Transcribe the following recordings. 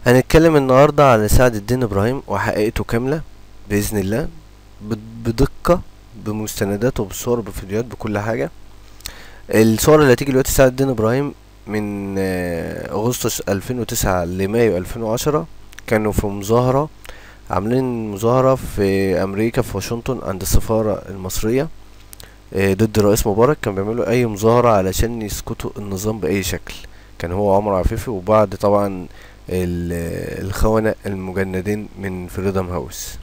هنتكلم النهاردة على سعد الدين إبراهيم وحقيقته كاملة بإذن الله، بدقة، بمستندات وبصور بفيديوهات بكل حاجة. الصور اللي هتيجي دلوقتي سعد الدين إبراهيم من أغسطس 2009 لمايو 2010 كانوا في مظاهرة، عاملين مظاهرة في أمريكا في واشنطن عند السفارة المصرية ضد الرئيس مبارك. كانوا بيعملوا أي مظاهرة علشان يسقطوا النظام بأي شكل. كان هو عمر عفيفي وبعض طبعا الخونة المجندين من فريدم هاوس.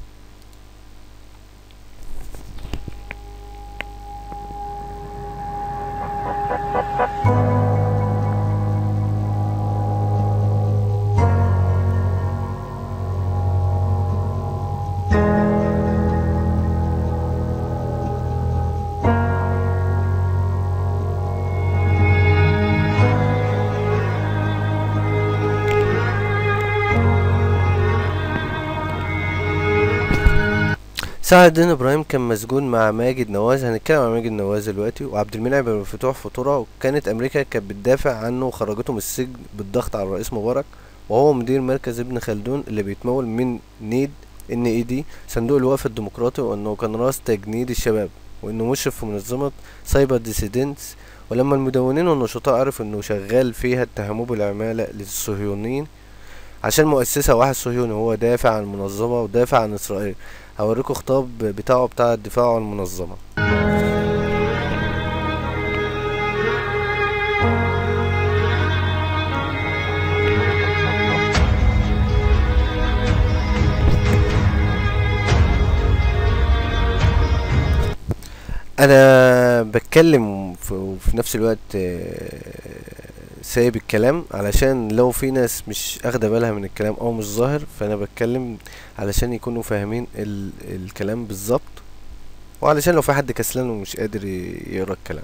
سعد الدين ابراهيم كان مسجون مع ماجد نواز. هنتكلم عن ماجد نواز دلوقتي وعبد المنعم بن فتوح فطورة، وكانت امريكا كانت بتدافع عنه وخرجته من السجن بالضغط على الرئيس مبارك، وهو مدير مركز ابن خلدون اللي بيتمول من NED صندوق الوقف الديمقراطي، وانه كان راس تجنيد الشباب، وانه مشرف في منظمة سايبر ديسيدنتس. ولما المدونين والنشطاء عرفوا انه شغال فيها اتهموه بالعمالة للصهيونيين عشان مؤسسها واحد صهيوني. هو دافع عن المنظمة ودافع عن اسرائيل. هوريكم خطاب بتاعه بتاع الدفاع عن المنظمة. انا بتكلم وفي نفس الوقت سايب الكلام علشان لو في ناس مش اخده بالها من الكلام او مش ظاهر، فانا بتكلم علشان يكونوا فاهمين الكلام بالظبط، وعلشان لو في حد كسلان ومش قادر يقرا الكلام.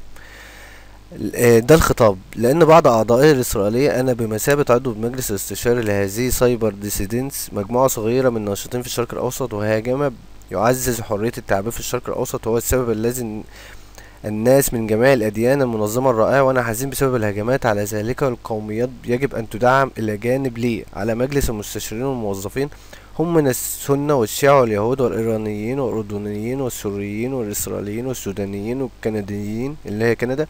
ده الخطاب. لان بعض اعضاء الاسرائيليه، انا بمثابه عضو بمجلس الاستشاري لهذه سايبر ديسيدنتس، مجموعه صغيره من الناشطين في الشرق الاوسط، وهي جامعة يعزز حريه التعبير في الشرق الاوسط، وهو السبب الذي الناس من جميع الأديان المنظمة الرائعة، وأنا حزين بسبب الهجمات على ذلك. القوميات يجب أن تدعم إلى جانب لي على مجلس المستشارين والموظفين، هم من السنة والشيعة واليهود والإيرانيين والأردنيين والسوريين والإسرائيليين والسودانيين والكنديين اللي هي كندا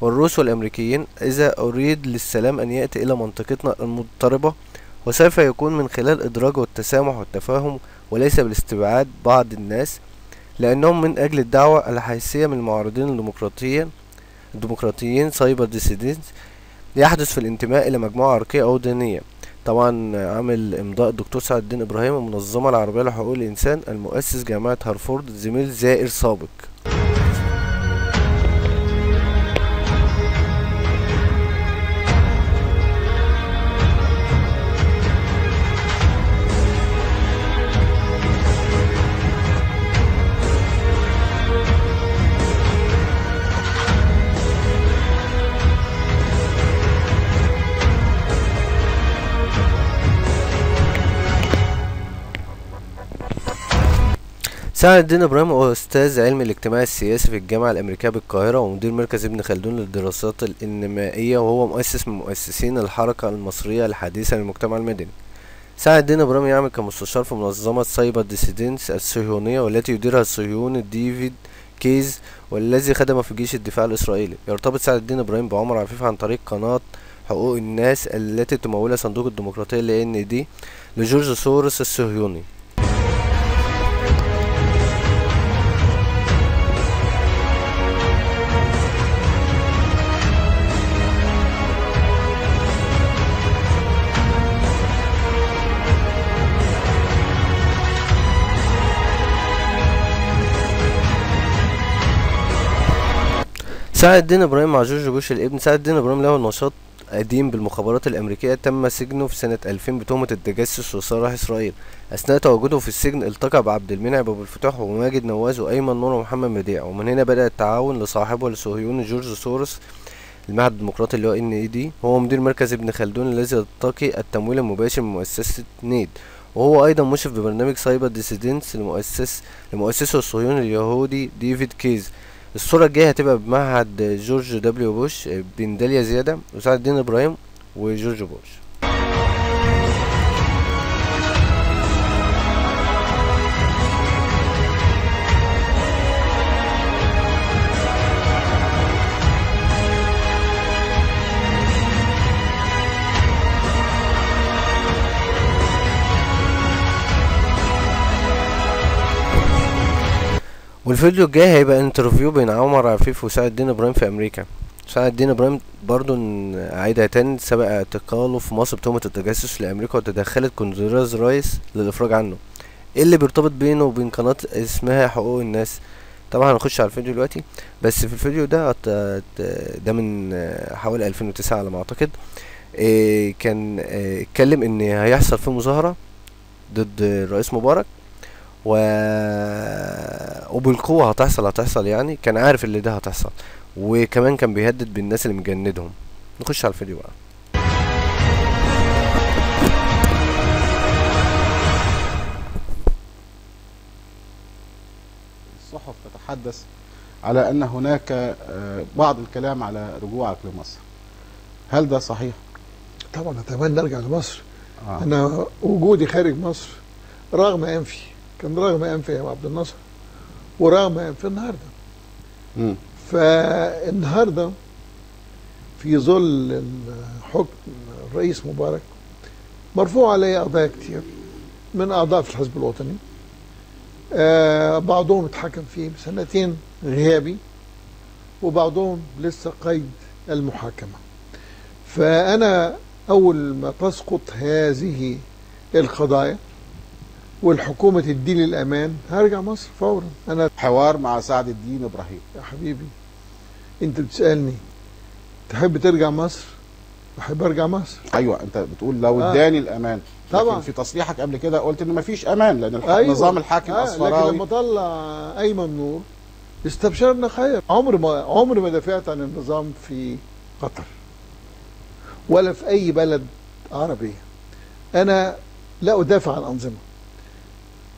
والروس والأمريكيين. إذا أريد للسلام أن يأتي إلى منطقتنا المضطربة، وسوف يكون من خلال إدراج والتسامح والتفاهم، وليس بالاستبعاد بعض الناس، لأنهم من أجل الدعوة الحيثية من المعارضين الديمقراطيين سايبر ديسيدنتس يحدث في الانتماء إلى مجموعة عرقية أو دينية. طبعا عامل إمضاء الدكتور سعد الدين إبراهيم، المنظمة العربية لحقوق الإنسان، المؤسس جامعة هارفارد، زميل زائر سابق. سعد الدين ابراهيم هو استاذ علم الاجتماع السياسي في الجامعه الامريكيه بالقاهره، ومدير مركز ابن خلدون للدراسات الانمائيه، وهو مؤسس من مؤسسين الحركه المصريه الحديثه للمجتمع المدني. سعد الدين ابراهيم يعمل كمستشار في منظمه سايبر ديسيدنتس الصهيونيه، والتي يديرها الصهيوني ديفيد كيز، والذي خدم في جيش الدفاع الاسرائيلي. يرتبط سعد الدين ابراهيم بعمر عفيف عن طريق قناه حقوق الناس التي تمولها صندوق الديمقراطيه NED لجورج سوروس الصهيوني. سعد الدين ابراهيم مع جورج بوش الابن. سعد الدين ابراهيم له نشاط قديم بالمخابرات الامريكيه، تم سجنه في سنه 2000 بتهمه التجسس وصلاح اسرائيل. اثناء تواجده في السجن التقى بعبد المنعم بن فتوح وماجد نواز وايمن نور ومحمد مديع، ومن هنا بدا التعاون لصاحبه الصهيوني جورج سوروس المعهد الديمقراطي اللي هو NED. هو مدير مركز ابن خلدون الذي يلتقي التمويل المباشر من مؤسسه NED، وهو ايضا مشرف ببرنامج سايبر ديسيدنتس لمؤسسه الصهيوني اليهودي ديفيد كيز. الصورة الجاية هتبقى بمعهد جورج دبليو بوش بين داليا زيادة وسعد الدين إبراهيم وجورج بوش. والفيديو الجاي هيبقى انترفيو بين عمر عفيف وسعد الدين ابراهيم في امريكا. سعد الدين ابراهيم برضو عايدها تاني سبق اعتقاله في مصر بتهمة التجسس لامريكا وتدخلت كوندوليزا رايس للافراج عنه. ايه اللي بيرتبط بينه وبين قناة اسمها حقوق الناس؟ طبعا هنخش على الفيديو دلوقتي، بس في الفيديو ده ده من حوالي 2009 على ما اعتقد. كان اتكلم ان هيحصل في مظاهرة ضد الرئيس مبارك وبالقوة هتحصل يعني. كان عارف اللي ده هتحصل، وكمان كان بيهدد بالناس اللي مجندهم. نخش على الفيديو بقى. الصحف تتحدث على أن هناك بعض الكلام على رجوعك لمصر، هل ده صحيح؟ طبعا أتمنى أرجع لمصر. أنا وجودي خارج مصر رغم أنفي، كان رغم أنفي يا عبد الناصر ورغم أنفي النهارده. فالنهارده في ظل حكم الرئيس مبارك مرفوع علي قضايا كتير من أعضاء في الحزب الوطني. بعضهم اتحكم فيه بسنتين غيابي وبعضهم لسه قيد المحاكمة. فأنا أول ما تسقط هذه القضايا والحكومة تديني الأمان هرجع مصر فورا. أنا حوار مع سعد الدين إبراهيم. يا حبيبي أنت بتسألني تحب ترجع مصر؟ أحب أرجع مصر. أيوة أنت بتقول لو اداني الأمان طبعا. لكن في تصريحك قبل كده قلت إن مفيش أمان لأن أيوة. نظام الحاكم أصفراوي. لكن لما طلع أيمن نور استبشرنا خير. عمري ما دافعت عن النظام في قطر ولا في أي بلد عربي. أنا لا أدافع عن أنظمة،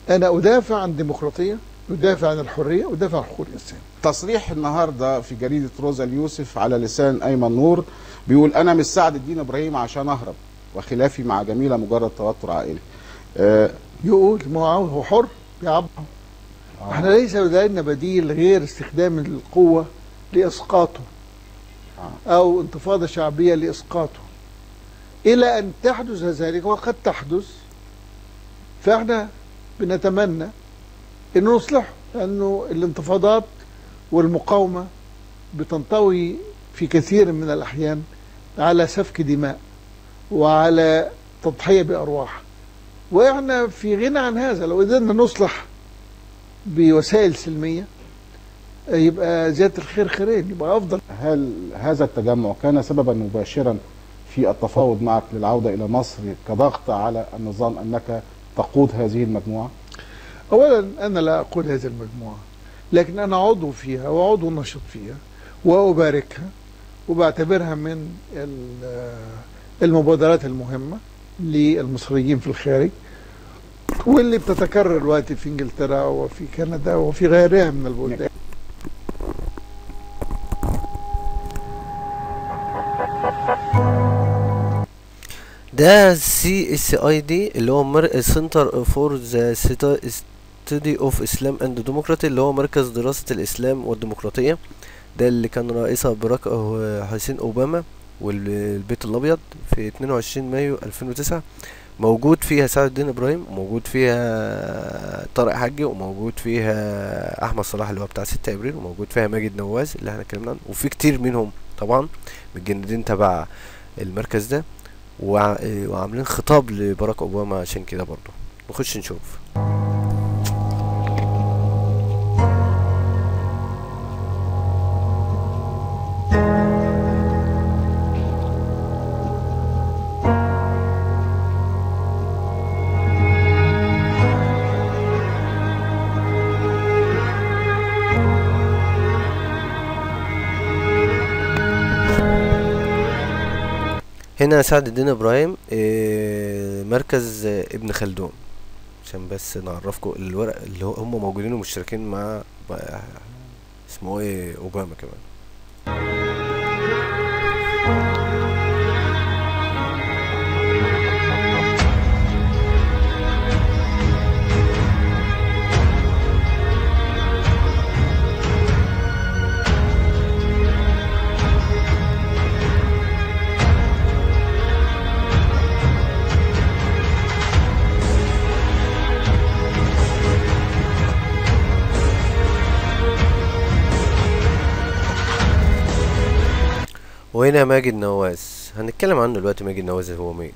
أنا أدافع عن الديمقراطية، أدافع عن الحرية، أدافع عن حقوق الإنسان. تصريح النهارده في جريدة روزا اليوسف على لسان أيمن نور بيقول أنا مش سعد الدين إبراهيم عشان أهرب وخلافي مع جميلة مجرد توتر عائلي. يقول ما هو حر بيعبر. احنا ليس لدينا بديل غير استخدام القوة لإسقاطه أو انتفاضة شعبية لإسقاطه إلى أن تحدث ذلك، وقد تحدث. فاحنا بنتمنى أنه نصلحه، لأنه الانتفاضات والمقاومة بتنطوي في كثير من الأحيان على سفك دماء وعلى تضحية بأرواح، وإحنا في غنى عن هذا. لو قدرنا نصلح بوسائل سلمية يبقى زيادة الخير خيرين، يبقى أفضل. هل هذا التجمع كان سببا مباشرا في التفاوض معك للعودة إلى مصر كضغط على النظام أنك تقود هذه المجموعة؟ أولا أنا لا أقود هذه المجموعة، لكن أنا عضو فيها وعضو نشط فيها وأباركها وبعتبرها من المبادرات المهمة للمصريين في الخارج، واللي بتتكرر دلوقتي في انجلترا وفي كندا وفي غيرها من البلدان. ده CSID اللي هو سنتر فور ذا ستدي اوف اسلام اند ديمقراطي، اللي هو مركز دراسة الاسلام والديمقراطية. ده اللي كان رئيسها باراك حسين اوباما والبيت الابيض في 22 مايو 2009. موجود فيها سعد الدين ابراهيم، وموجود فيها طارق حجي، وموجود فيها احمد صلاح اللي هو بتاع 6 ابريل، وموجود فيها ماجد نواز اللي احنا اتكلمنا عنه، وفي كتير منهم طبعا متجندين تبع المركز ده وعاملين خطاب لباراك اوباما. عشان كده برضه نخش نشوف. هنا سعد الدين ابراهيم مركز ابن خلدون، عشان بس نعرفكم الورق اللي هم موجودين ومشتركين مع اسمه ايه اوباما كمان. وهنا ماجد نواز، هنتكلم عنه دلوقتي. ماجد نواز هو مين؟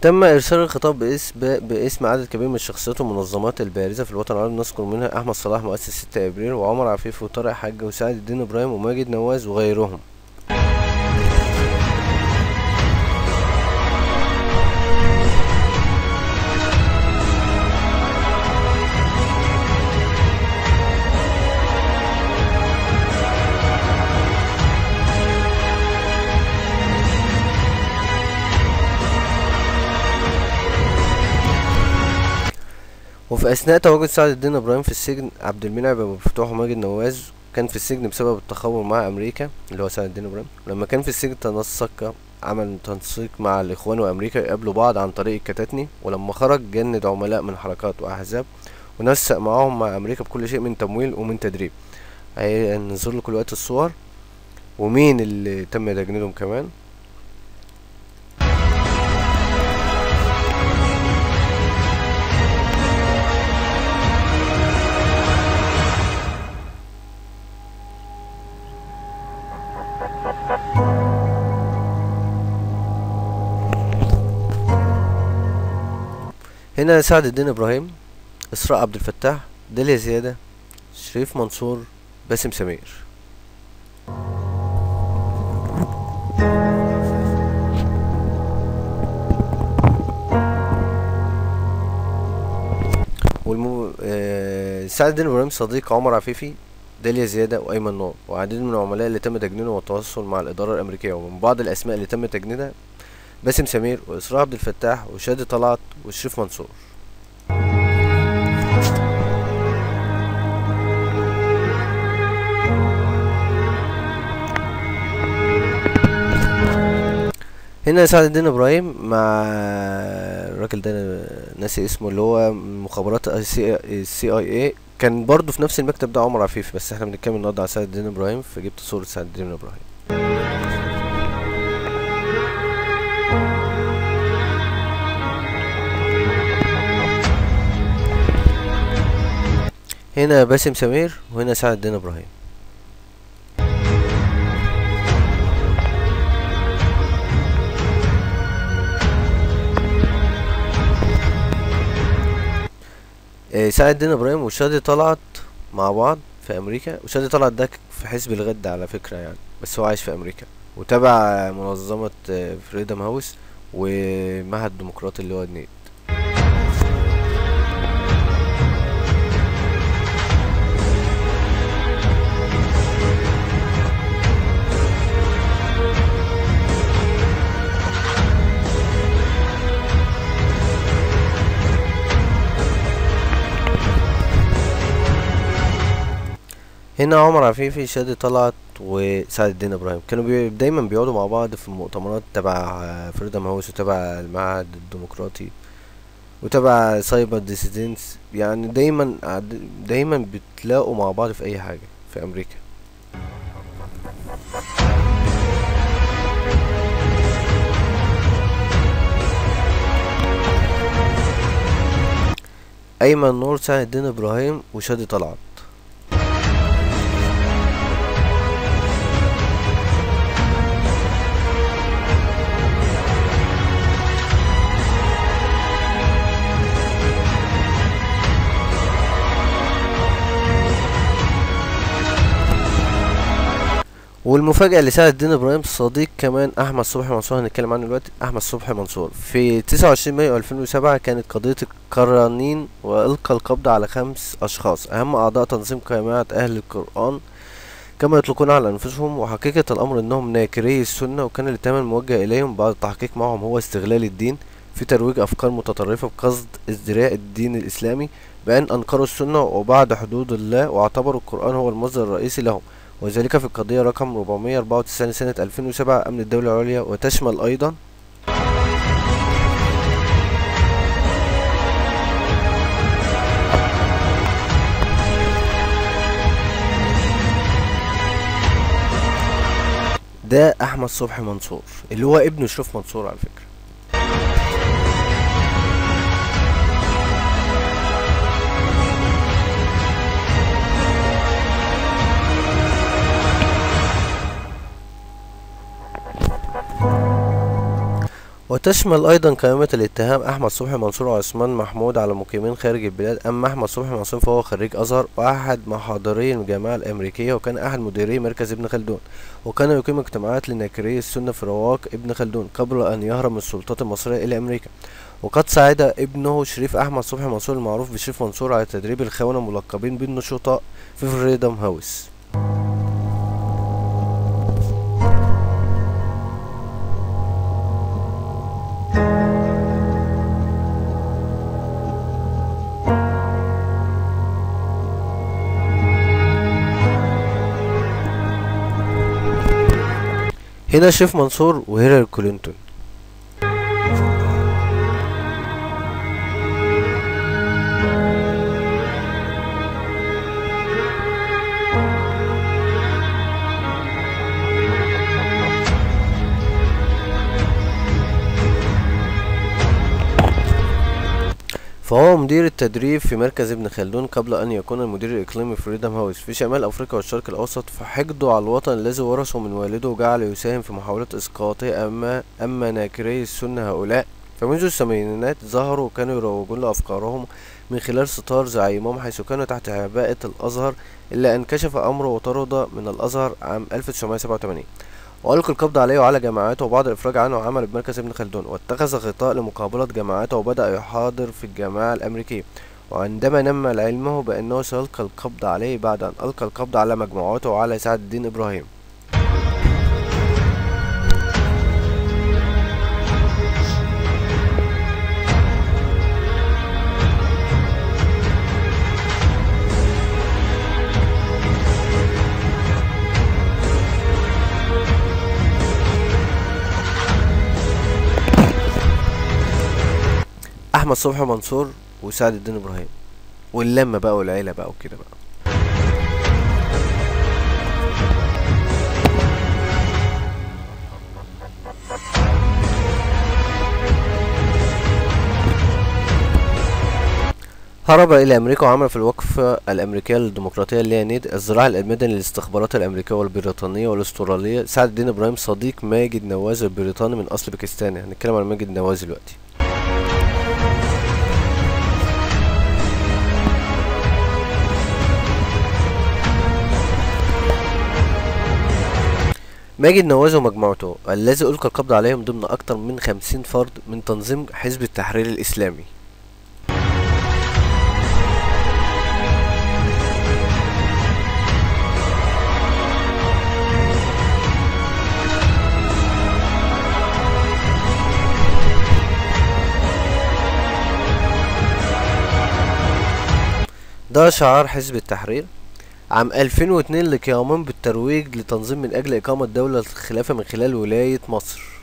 تم إرسال الخطاب باسم عدد كبير من الشخصيات والمنظمات البارزة في الوطن العربي، نذكر منها أحمد صلاح مؤسس 6 أبريل، وعمر عفيف، وطارق حاج، وسعد الدين إبراهيم، وماجد نواز، وغيرهم. وفي أثناء تواجد سعد الدين إبراهيم في السجن، عبد المنعم أبو الفتوح وماجد نواز كان في السجن بسبب التخابر مع أمريكا اللي هو سعد الدين إبراهيم. لما كان في السجن عمل تنسيق مع الإخوان وأمريكا يقابلوا بعض عن طريق الكتاتني، ولما خرج جند عملاء من حركات وأحزاب ونسق معاهم مع أمريكا بكل شيء من تمويل ومن تدريب. هننظر لكم دلوقتي الصور ومين اللي تم تجنيدهم كمان. هنا سعد الدين إبراهيم، إسراء عبد الفتاح، داليا زيادة، شريف منصور، باسم سمير. سعد الدين إبراهيم صديق عمر عفيفي، داليا زيادة، وأيمن نور، وعديد من العملاء اللي تم تجنيدهم والتواصل مع الإدارة الأمريكية. ومن بعض الأسماء اللي تم تجنيدها باسم سمير، وإسراء عبد الفتاح، وشادي طلعت، وشريف منصور. هنا سعد الدين إبراهيم مع الراجل ده ناسي اسمه، اللي هو مخابرات CIA، كان برضو في نفس المكتب ده عمر عفيف، بس احنا بنتكلم النهارده على سعد الدين إبراهيم، فجبت صورة سعد الدين إبراهيم. هنا باسم سمير، وهنا سعد الدين إبراهيم. سعد الدين إبراهيم وشادي طلعت مع بعض في أمريكا، وشادي طلعت ده في حزب الغد على فكرة يعني، بس هو عايش في أمريكا وتابع منظمة فريدم هاوس ومعهد الديمقراطي اللي هو النيت. هنا عمر عفيفي، شادي طلعت، وسعد الدين إبراهيم كانوا دايما بيقعدوا مع بعض في المؤتمرات تبع فريدم هاوس وتبع المعهد الديمقراطي وتبع سايبر ديسيدنس، يعني دايما بتلاقوا مع بعض في أي حاجة في أمريكا. أيمن نور، سعد الدين إبراهيم، وشادي طلعت. والمفاجأة لسعد الدين إبراهيم صديق كمان أحمد صبحي منصور، هنتكلم عنه دلوقتي. أحمد صبحي منصور في 29 مايو 2007 كانت قضية القرانين، وألقى القبض على 5 أشخاص أهم أعضاء تنظيم جماعة أهل القرآن كما يطلقون على أنفسهم، وحقيقة الأمر أنهم ناكري السنة، وكان الاتهام الموجه إليهم بعد التحقيق معهم هو استغلال الدين في ترويج أفكار متطرفة بقصد ازدراء الدين الإسلامي، بأن أنكروا السنة وبعد حدود الله، واعتبروا القرآن هو المصدر الرئيسي لهم، وذلك في القضية رقم 494 سنة 2007 أمن الدولة العليا، وتشمل أيضا ده احمد صبحي منصور اللي هو ابن شريف منصور على فكرة. وتشمل أيضا قائمة الاتهام أحمد صبحي منصور وعثمان محمود على مقيمين خارج البلاد. أما أحمد صبحي منصور فهو خريج أزهر وأحد محاضري الجامعة الأمريكية، وكان أحد مديري مركز ابن خلدون، وكان يقيم اجتماعات لناكري السنة في رواق ابن خلدون قبل أن يهرب من السلطات المصرية إلى أمريكا. وقد ساعد ابنه شريف أحمد صبحي منصور المعروف بشريف منصور على تدريب الخونة الملقبين بالنشطاء في فريدم هاوس. هنا شريف منصور وهيلاري كلينتون. فهو مدير التدريب في مركز ابن خلدون قبل أن يكون المدير الإقليمي في فريدم هاوس في شمال أفريقيا والشرق الأوسط. فحقده على الوطن الذي ورثه من والده جعل يساهم في محاولة إسقاطه. أما ناكري السنة هؤلاء فمنذ الثمانينات ظهروا وكانوا يروجون لأفكارهم من خلال ستار زعيمهم، حيث كانوا تحت عباءة الأزهر، إلا أن كشف أمره وطرد من الأزهر عام 1987 وألقى القبض عليه وعلى جماعاته وبعد الإفراج عنه عمل بمركز ابن خلدون، واتخذ غطاء لمقابلة جماعاته وبدأ يحاضر في الجامعة الأمريكية. وعندما نمى علمه بأنه سيلقى القبض عليه بعد أن ألقى القبض على مجموعته وعلى سعد الدين إبراهيم. احمد صبحي منصور وسعد الدين ابراهيم واللمه بقى والعيله بقى وكده بقى. هرب الى امريكا وعمل في الوقفه الامريكيه للديمقراطيه اللي هي نيد، الذراع المدني للاستخبارات الامريكيه والبريطانيه والاستراليه. سعد الدين ابراهيم صديق ماجد نواز البريطاني من اصل باكستاني. هنتكلم عن ماجد نواز دلوقتي. ماجد نواز ومجموعته الذي ألقى القبض عليهم ضمن أكثر من 50 فرد من تنظيم حزب التحرير الإسلامي. ده شعار حزب التحرير عام 2002 لقيامهم بالترويج لتنظيم من أجل إقامة دولة الخلافة من خلال ولاية مصر.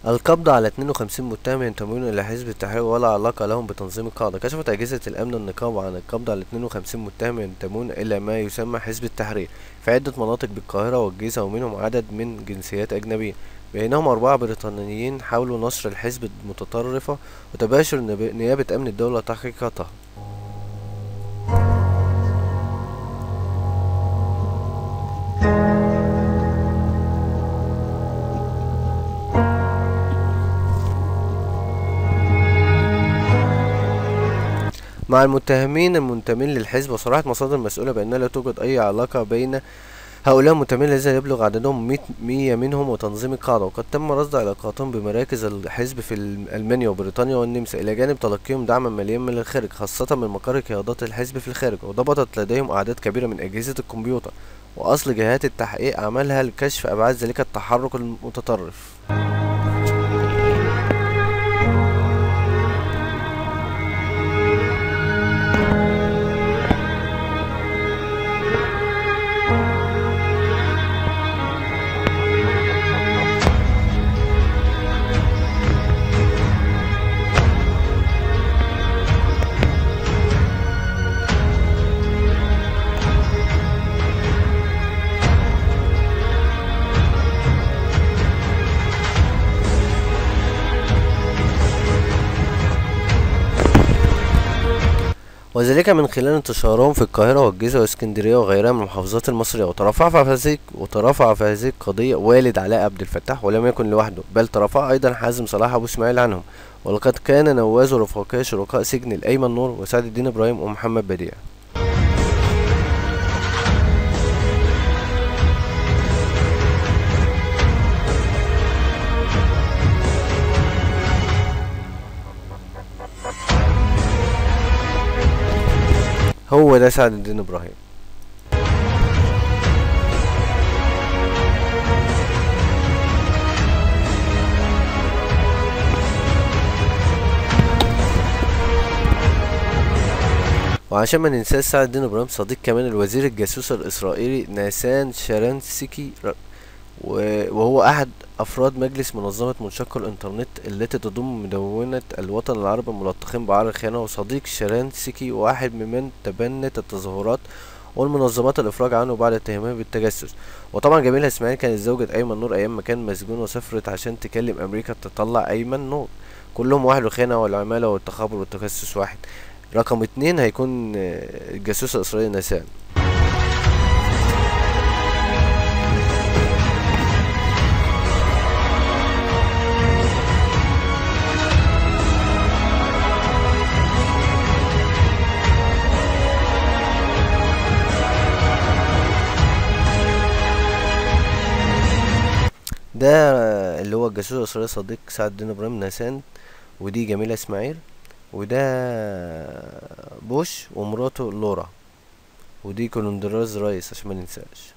القبض على 52 متهم ينتمون إلى حزب التحرير ولا علاقة لهم بتنظيم القاعدة. كشفت أجهزة الأمن النقابة عن القبض على 52 متهم ينتمون إلى ما يسمى حزب التحرير في عدة مناطق بالقاهرة والجيزة، ومنهم عدد من جنسيات أجنبية، بينهم 4 بريطانيين حاولوا نشر الحزب المتطرفة وتباشر نيابة أمن الدولة تحقيقاتها. مع المتهمين المنتمين للحزب، وصرحت مصادر مسؤولة بأن لا توجد أي علاقة بين هؤلاء المنتمين الذين يبلغ عددهم 100 منهم وتنظيم القاعدة، وقد تم رصد علاقاتهم بمراكز الحزب في ألمانيا وبريطانيا والنمسا، إلى جانب تلقيهم دعما ماليا من الخارج خاصة من مقر قيادات الحزب في الخارج. وضبطت لديهم أعداد كبيرة من أجهزة الكمبيوتر، وأصل جهات التحقيق عملها لكشف أبعاد ذلك التحرك المتطرف. وذلك من خلال انتشارهم في القاهرة والجيزة واسكندرية وغيرها من المحافظات المصرية. وترافع في هذه القضية والد علاء عبد الفتاح، ولم يكن لوحده، بل ترافع أيضا حازم صلاح أبو إسماعيل عنهم، ولقد كان نواز ورفاقه شركاء سجن الأيمن نور وسعد الدين إبراهيم ومحمد بديع. هو ده سعد الدين إبراهيم. وعشان ما ننساش سعد الدين إبراهيم صديق كمان الوزير الجاسوس الإسرائيلي ناسان شارنسكي، وهو أحد أفراد مجلس منظمة منشق الإنترنت التي تضم مدونة الوطن العربي الملطخين بعار الخيانة. وصديق شارنسكي واحد ممن تبنت التظاهرات والمنظمات الإفراج عنه بعد اتهامه بالتجسس. وطبعا جميلة إسماعيل كانت زوجة أيمن نور أيام ما كان مسجون، وسافرت عشان تكلم أمريكا تطلع أيمن نور. كلهم واحد، الخيانة والعمالة والتخابر والتجسس واحد. رقم 2 هيكون الجاسوس الإسرائيلي ناسان. ده اللي هو الجاسوس الإسرائيلي صديق سعد الدين إبراهيم ناسان، ودي جميلة إسماعيل، وده بوش ومراته لورا، ودي كولوندراز رايس عشان ما ننساش.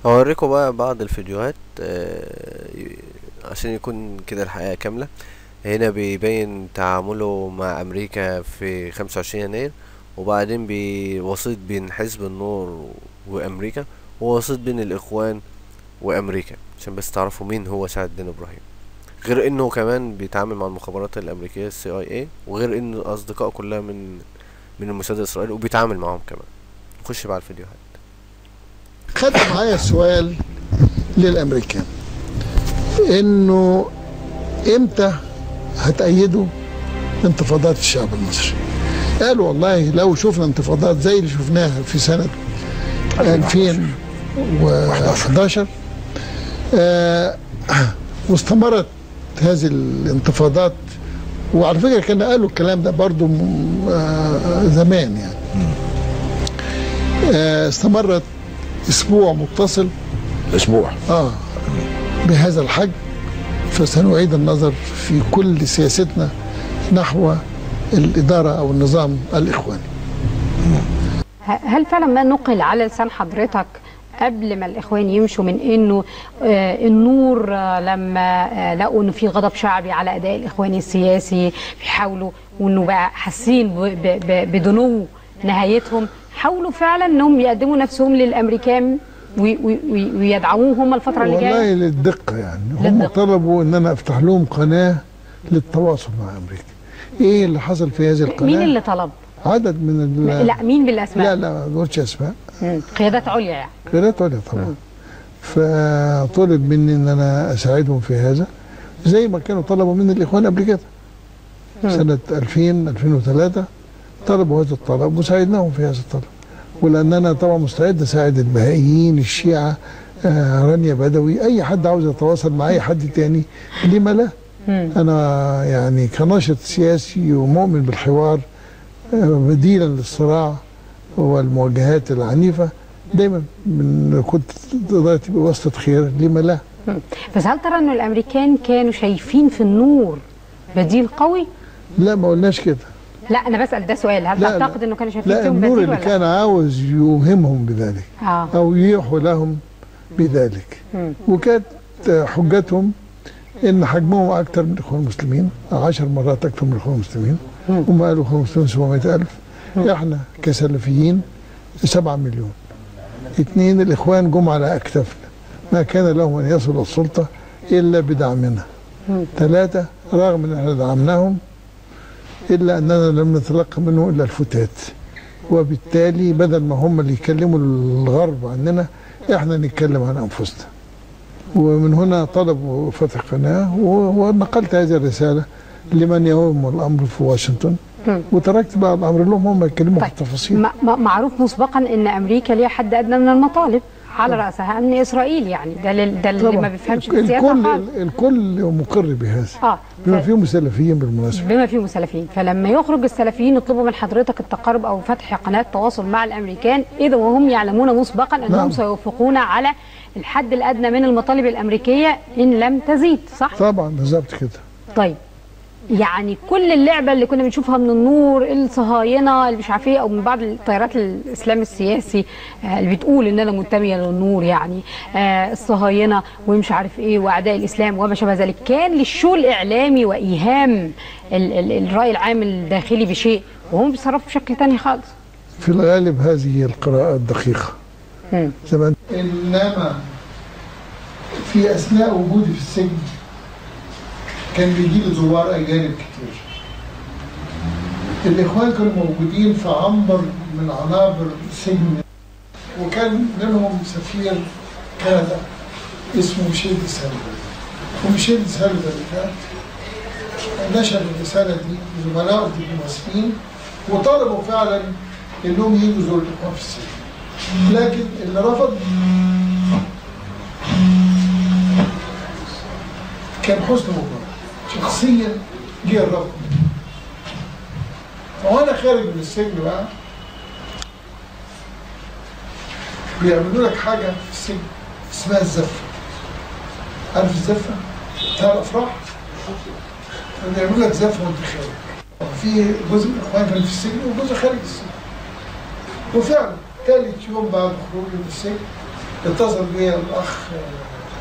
هوريكم بقى بعض الفيديوهات عشان يكون كده الحقيقة كاملة. هنا بيبين تعامله مع أمريكا في 25 يناير، وبعدين بوسيط بين حزب النور وأمريكا، ووسيط بين الإخوان وأمريكا، عشان بس تعرفوا مين هو سعد الدين إبراهيم. غير إنه كمان بيتعامل مع المخابرات الأمريكية CIA، وغير إن أصدقائه كلها من الموساد الإسرائيلي وبيتعامل معاهم كمان. نخش بقى على الفيديوهات. خدت معايا سؤال للأمريكان، إنه إمتى هتأيدوا انتفاضات الشعب المصري؟ قالوا والله لو شفنا انتفاضات زي اللي شفناها في سنة 2011 واستمرت هذه الانتفاضات، وعلى فكرة كان قالوا الكلام ده برضو زمان يعني، استمرت اسبوع متصل، اسبوع بهذا الحجم، فسنعيد النظر في كل سياستنا نحو الإدارة أو النظام الإخواني. هل فعلا ما نقل على لسان حضرتك قبل ما الإخوان يمشوا من إنه النور لما لقوا إنه في غضب شعبي على أداء الإخواني السياسي بيحاولوا، وإنه بقى حاسين بدنو نهايتهم، حاولوا فعلا إنهم يقدموا نفسهم للأمريكان ويدعموهم الفترة اللي جاية؟ والله للدقة يعني، هم طلبوا إن أنا أفتح لهم قناة للتواصل مع أمريكا. إيه اللي حصل في هذه القناة؟ مين اللي طلب؟ عدد من لا مين بالأسماء؟ لا ما بقولش أسماء. قيادات عليا يعني. قيادات عليا طبعا. فطلب مني إن أنا أساعدهم في هذا، زي ما كانوا طلبوا من الإخوان قبل كده. سنة 2003 طلبوا هذا الطلب وساعدناهم في هذا الطلب. ولأن أنا طبعا مستعد أساعد البهائيين، الشيعة، رانيا بدوي، أي حد عاوز يتواصل مع أي حد تاني، لما لا؟ أنا يعني كناشط سياسي ومؤمن بالحوار بديلا للصراع والمواجهات العنيفة، دايما كنت ضايتي بواسطة خير، لما لا؟ بس هل ترى أن الأمريكان كانوا شايفين في النور بديل قوي؟ لا ما قلناش كده. لا أنا بسأل ده سؤال، هل تعتقد أنه كانوا شايفين فيهم بديل ولا؟ لا، النور اللي كان عاوز يوهمهم بذلك أو يوحوا لهم بذلك، وكانت حجتهم إن حجمهم أكثر من الإخوان المسلمين، 10 مرات أكثر من الإخوان المسلمين. هم قالوا 700,000، إحنا كسلفيين 7 مليون. 2 الإخوان جم على أكتافنا، ما كان لهم أن يصلوا السلطة إلا بدعمنا. 3 رغم ان احنا دعمناهم الا اننا لم نتلقى منه الا الفتات، وبالتالي بدل ما هم اللي يكلموا الغرب عننا احنا نتكلم عن انفسنا. ومن هنا طلبوا فتح قناه، ونقلت هذه الرساله لمن يهم الامر في واشنطن، وتركت بقى الامر لهم هم يتكلموا في التفاصيل. معروف مسبقا ان امريكا ليها حد ادنى من المطالب على راسها امن اسرائيل، يعني ده اللي ما بيفهمش في السياسه خالص. الكل مقر بهذا، بما فيهم السلفيين بالمناسبه، بما فيهم السلفيين. فلما يخرج السلفيين يطلبوا من حضرتك التقارب او فتح قناه تواصل مع الامريكان، اذا وهم يعلمون مسبقا انهم سيوافقون على الحد الادنى من المطالب الامريكيه ان لم تزيد، صح؟ طبعا بالظبط كده. طيب يعني كل اللعبه اللي كنا بنشوفها من النور، الصهاينه اللي مش عارف ايه، او من بعض التيارات الاسلام السياسي اللي بتقول ان انا منتميه للنور، يعني الصهاينه ومش عارف ايه واعداء الاسلام وما شابه ذلك، كان للشو الاعلامي وايهام الراي العام الداخلي بشيء، وهم بيتصرفوا بشكل تاني خالص. في الغالب هذه القراءات دقيقه. زمان انما في اثناء وجودي في السجن كان بيجي لي زوار اجانب كتير. الاخوان كانوا موجودين في عنبر من عنابر السجن، وكان منهم سفير كندا اسمه ميشيل ديسالفا. وميشيل ديسالفا اللي فات نشر الرساله دي لزملائه الدبلوماسيين، وطلبوا فعلا انهم يجوا يزوروا الاخوان في السجن، لكن اللي رفض كان حسني مبارك شخصيا. جه الرفض، وانا خارج من السجن بقى بيعملوا لك حاجه في السجن اسمها الزفه. عارف الزفه؟ بتاع الافراح؟ بيعملوا لك زفه وانت خارج. في جزء من الاخوان كان في السجن وجزء خارج السجن. وفعلا ثالث يوم بعد خروجي من السجن اتصل بيا الاخ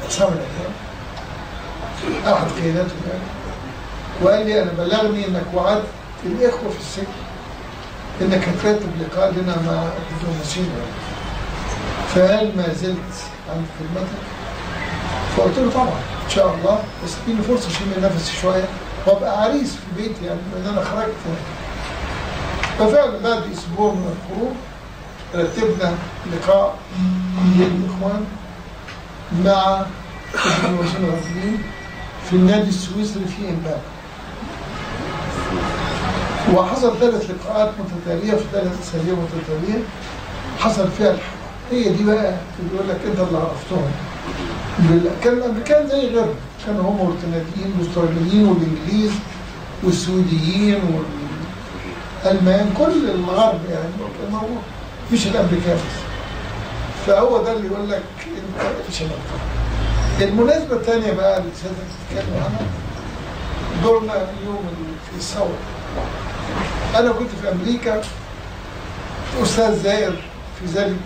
عصام الأيام احد قياداته يعني، وقال لي انا بلغني انك وعدت الاخوه في السجن انك هترتب لقاء لنا مع الدبلوماسيين، فهل ما زلت عند خدمتك؟ فقلت له طبعا ان شاء الله، بس اديني فرصه اشم نفسي شويه وابقى عريس في بيتي، يعني لان انا خرجت. ففعلا بعد اسبوع من الخروج رتبنا لقاء للاخوان مع الدبلوماسيين الغربيين في النادي السويسري في امبابة. وحصل 3 لقاءات متتاليه في 3 اسابيع متتاليه حصل فيها الحوار. هي دي بقى اللي بيقول لك انت اللي عرفتهم. كان الامريكان زي غيرهم، كانوا هم والكنديين والاستراليين والانجليز والسويديين والالمان، كل الغرب يعني كان موجود، مفيش الامريكان بس. فهو ده اللي يقول لك انت مش هنفع. المناسبه الثانيه بقى اللي سيادتك بتتكلم عنها دورنا اليوم في الثوره. انا كنت في امريكا استاذ زائر في ذلك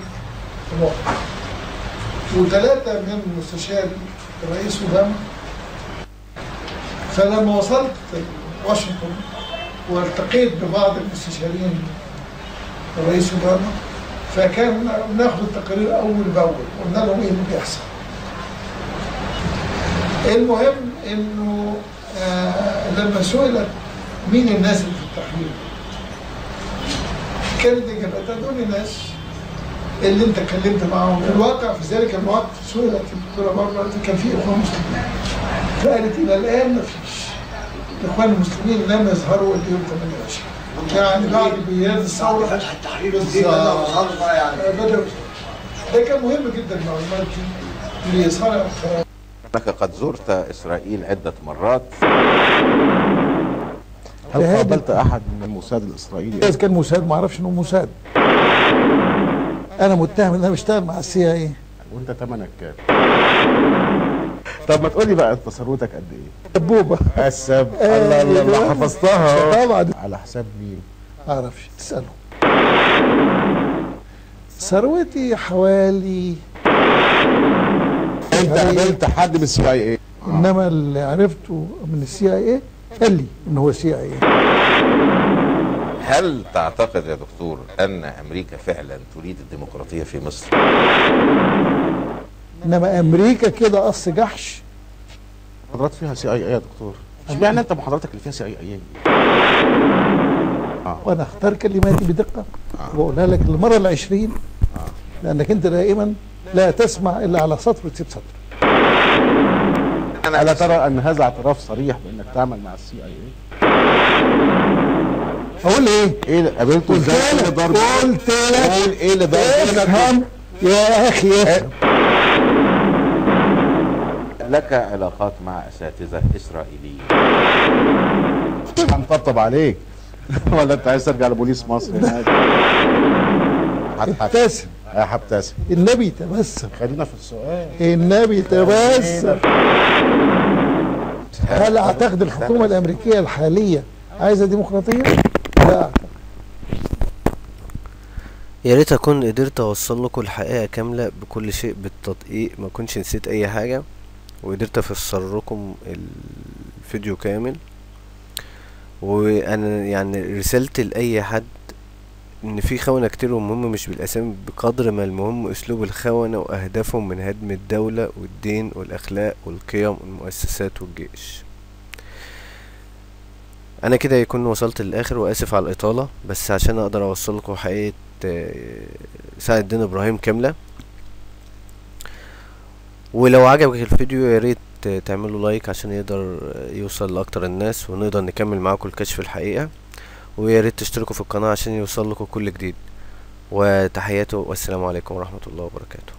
الوقت، و3 من مستشاري الرئيس اوباما. فلما وصلت واشنطن والتقيت ببعض المستشارين الرئيس اوباما، فكان ناخد التقارير اول باول، قلنا لهم ايه اللي بيحصل. المهم انه لما سئلت مين الناس اللي في التحرير، كانت اجابتها دول الناس اللي انت اتكلمت معاهم. الواقع في ذلك الوقت سئلت الدكتوره بره كان في اخوان مسلمين، فقالت الى الان ما فيش. الاخوان المسلمين لم يظهروا الا يوم 28، يعني بعد بيان الثوره فتح التحرير بدأوا. ده كان مهم جدا المعلومات دي لإصلاح. انك قد زرت اسرائيل عده مرات، هل قابلت احد من الموساد الاسرائيلي؟ اذا كان موساد ما اعرفش انه موساد. انا متهم ان انا بشتغل مع السي اي. وانت ثمنك كام؟ طب ما تقول لي بقى انت ثروتك قد ايه؟ دبوبه. الله الله الله حفظتها طبعا. على حساب مين؟ ما اعرفش، تساله. ثروتي حوالي، انت قابلت حد من السي اي اي؟ انما اللي عرفته من السي اي اي قال لي ان هو سي اي اي. هل تعتقد يا دكتور ان امريكا فعلا تريد الديمقراطيه في مصر؟ انما امريكا كده قص جحش. حضرتك فيها سي اي اي يا دكتور؟ اشمعنى انت محاضراتك اللي فيها CIA؟ وانا اختار كلماتي بدقه واقولها لك للمره ال20 لانك انت دائما لا تسمع الا على سطر وتسيب سطر. الا ترى ان هذا اعتراف صريح بانك تعمل مع CIA؟ اقول ايه؟ ايه قابلته ازاي؟ ايه اللي ضرب؟ قلت لك قول ايه اللي ضرب؟ افهم يا اخي افهم. لك علاقات مع اساتذه اسرائيليين. هنطبطب عليك ولا انت عايز ترجع لبوليس مصر؟ ابتسم يا هبتسم. النبي تبسم. خلينا في السؤال. النبي تبسم. هل اعتقد الحكومه الامريكيه الحاليه عايزه ديمقراطيه؟ لا اعتقد. يا ريت اكون قدرت اوصل لكم الحقيقه كامله بكل شيء بالتدقيق، ما كنتش نسيت اي حاجه، وقدرت افسر لكم الفيديو كامل. وانا يعني رسالتي لاي حد ان في خونة كتير، ومهم مش بالاسامي بقدر ما المهم اسلوب الخونة واهدافهم من هدم الدولة والدين والاخلاق والقيم والمؤسسات والجيش. انا كده يكون وصلت للاخر، واسف على الاطالة، بس عشان اقدر اوصل لكم حقيقة سعد الدين ابراهيم كاملة. ولو عجبك الفيديو يا ريت تعملوا لايك عشان يقدر يوصل لاكتر الناس، ونقدر نكمل معاكم الكشف الحقيقة. ويا ريت تشتركوا في القناة عشان يوصل لكم كل جديد. وتحياتي والسلام عليكم ورحمة الله وبركاته.